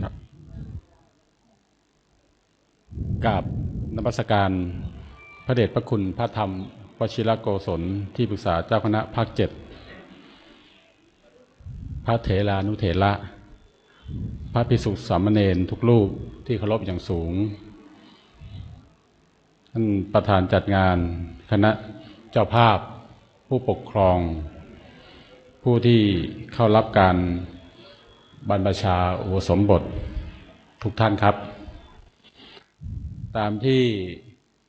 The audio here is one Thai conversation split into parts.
ครับกราบนมัสการพระเดชพระคุณพระธรรมวชิรโกศลที่ปรึกษาเจ้าคณะภาค 7พระเถรานุเถระพระภิกษุสามเณรทุกรูปที่เคารพอย่างสูงท่านประธานจัดงานคณะเจ้าภาพผู้ปกครองผู้ที่เข้ารับการบรรพชาอุปสมบททุกท่านครับตามที่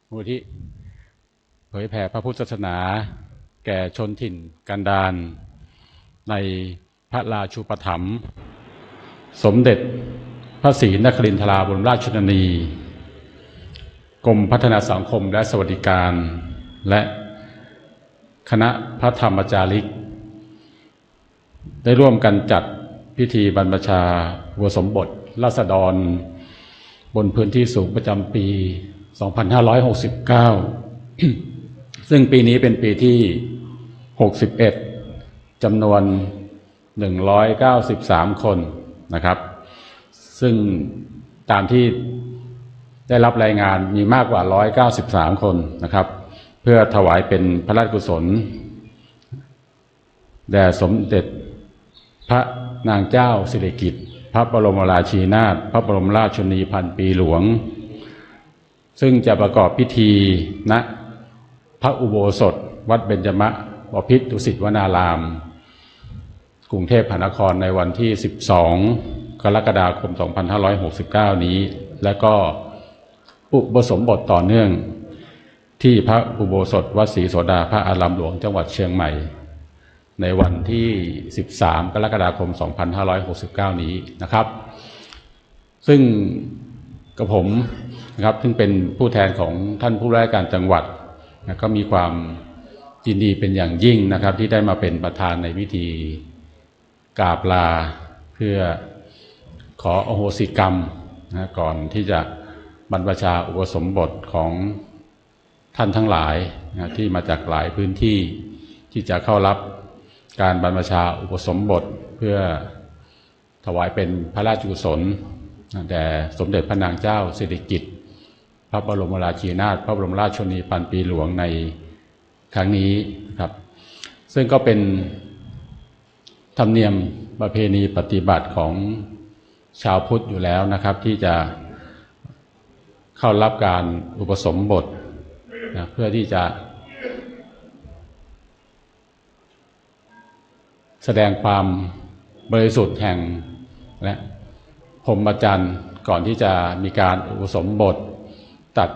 มูลที่เผยแผ่พระพุทธศาสนาแก่ชนถิ่นกันดารในพระราชูปถัมภ์สมเด็จพระศรีนครินทราบรมราชชนนีกรมพัฒนาสังคมและสวัสดิการและคณะพระธรรมจาริกได้ร่วมกันจัดพิธีบรรพชาอุปสมบทราษฎรบนพื้นที่สูงประจำปี 2569 ซึ่งปีนี้เป็นปีที่ 61 จำนวน 193 คนนะครับซึ่งตามที่ได้รับรายงานมีมากกว่า 193 คนนะครับเพื่อถวายเป็นพระราชกุศลแด่สมเด็จพระนางเจ้าสิริกิติ์พระบรมราชินีนาถพระบรมราชชนนีพันปีหลวงซึ่งจะประกอบพิธีณพระอุโบสถวัดเบญจมบพิตรดุสิตวนารามกรุงเทพมหานครในวันที่ 12 กรกฎาคม 2569 นี้และก็อุปสมบทต่อเนื่องที่พระอุโบสถวัดศรีโสดาพระอารามหลวงจังหวัดเชียงใหม่ในวันที่ 13 กรกฎาคม 2569 นี้นะครับซึ่งกับผมนะครับซึ่งเป็นผู้แทนของท่านผู้ว่าราชการจังหวัดนะก็มีความยินดีเป็นอย่างยิ่งนะครับที่ได้มาเป็นประธานในพิธีกราบลาเพื่อขออโหสิกรรมนะก่อนที่จะบรรพชาอุปสมบทของท่านทั้งหลายนะที่มาจากหลายพื้นที่ที่จะเข้ารับการบรรพชาอุปสมบทเพื่อถวายเป็นพระราชกุศลแด่สมเด็จพระนางเจ้าสิริกิติ์พระบรมราชินีนาถพระบรมราชชนนีพันปีหลวงในครั้งนี้ครับซึ่งก็เป็นธรรมเนียมประเพณีปฏิบัติของชาวพุทธอยู่แล้วนะครับที่จะเข้ารับการอุปสมบทนะเพื่อที่จะแสดงความบริสุทธิ์แห่งและพรหมจรรย์ก่อนที่จะมีการอุปสมบทตัด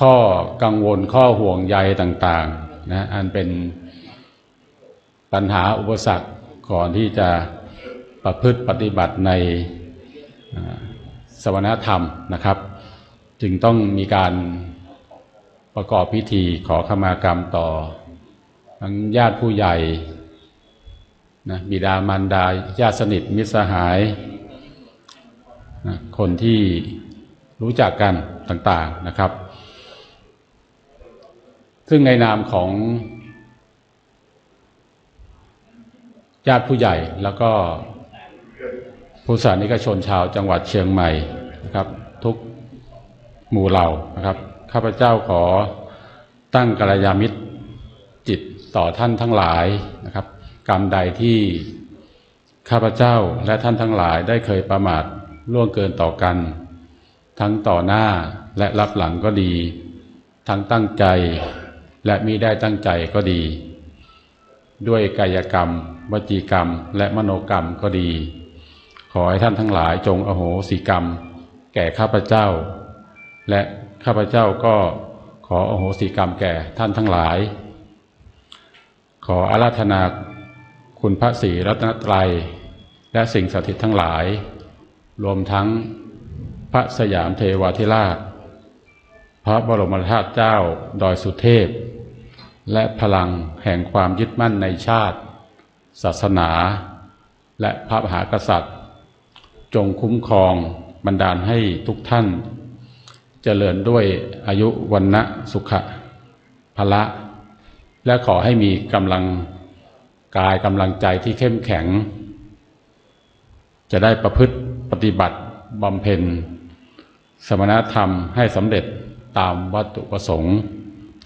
ข้อกังวลข้อห่วงใยต่างๆนะอันเป็นปัญหาอุปสรรคก่อนที่จะประพฤติปฏิบัติในสมณธรรมนะครับจึงต้องมีการประกอบพิธีขอขมากรรมต่อทั้งญาติผู้ใหญ่นะบิดามารดาญาติสนิทมิตรสหายนะคนที่รู้จักกันต่างๆนะครับซึ่งในนามของญาติผู้ใหญ่แล้วก็พุทธศาสนิกชนชาวจังหวัดเชียงใหม่นะครับทุกหมู่เหล่านะครับข้าพเจ้าขอตั้งกัลยาณมิตรจิตต่อท่านทั้งหลายนะครับกรรมใดที่ข้าพเจ้าและท่านทั้งหลายได้เคยประมาทล่วงเกินต่อกันทั้งต่อหน้าและรับหลังก็ดีทั้งตั้งใจและมิได้ตั้งใจก็ดีด้วยกายกรรมวจีกรรมและมโนกรรมก็ดีขอให้ท่านทั้งหลายจงอโหสิกรรมแก่ข้าพเจ้าและข้าพเจ้าก็ขออโหสิกรรมแก่ท่านทั้งหลายขออาราธนาคุณพระศรีรัตนตรัยและสิ่งศักดิ์สิทธิ์ทั้งหลายรวมทั้งพระสยามเทวาธิราชพระบรมธาตุเจ้าดอยสุเทพและพลังแห่งความยึดมั่นในชาติศาสนาและพระมหากษัตริย์จงคุ้มครองบันดาลให้ทุกท่านเจริญด้วยอายุวรรณะสุขะพละและขอให้มีกำลังกายกำลังใจที่เข้มแข็งจะได้ประพฤติ ปฏิบัติบำเพ็ญสมณธรรมให้สำเร็จตามวัตถุประสงค์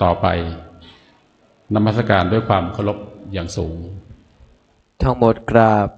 ต่อไปนมัสการด้วยความเคารพอย่างสูงทั้งหมดกราบ